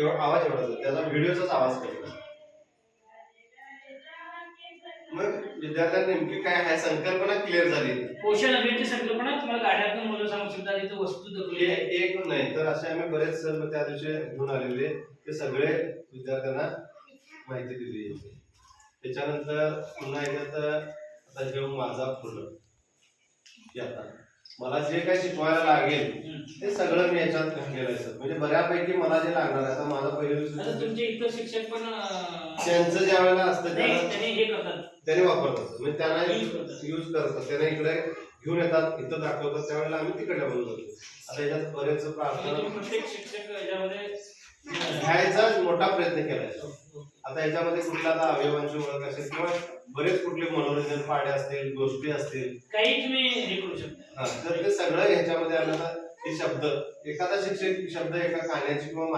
आवाज एवढाच, त्याचा व्हिडिओचाच आवाज कमी. मग विद्यार्थ्यांना नेमकी काय आहे संकल्पना क्लिअर झाली. पोषण अभियानची संकल्पना तुम्हाला गाड्यातून मुलं सांगू शकता, तिथे वस्तू दाखवली आहे. एक नाही तर असे आम्ही बरेच सर त्या दिवशी घेऊन आलेले ते सगळे विद्यार्थ्यांना माहिती दिली. त्याच्यानंतर पुन्हा एकदा आता जेव्हा माझा फुलं की आता मला जे काही शिकवायला लागेल ते सगळं मी याच्यात घातलेलं आहे. म्हणजे बऱ्यापैकी मला जे लागणार आहे, आता माझा पहिल्या तुमचे इतर शिक्षक पण त्यांचं ज्या वेळेला असतं त्याने हे करतात, त्याने वापरतात, म्हणजे त्यांना यूज करतात, त्याने इकडे घेऊन येतात, इथं दाखवतात, त्यावेळेला आम्ही तिकडे बनवतो. आता याच्यात बरेच प्रार्थना प्रत्येक शिक्षक याच्यामध्ये घ्यायचा मोठा प्रयत्न केलाय. आता याच्यामध्ये कुठल्या अवयवांची ओळख असेल किंवा बरेच कुठले मनोरंजन पाढे असतील, गोष्टी असतील, काही तुम्ही हे करू शकता. तर ते सगळं ह्याच्यामध्ये आलं. हे शब्द एखादा शिक्षक शब्द एका गाण्याची किंवा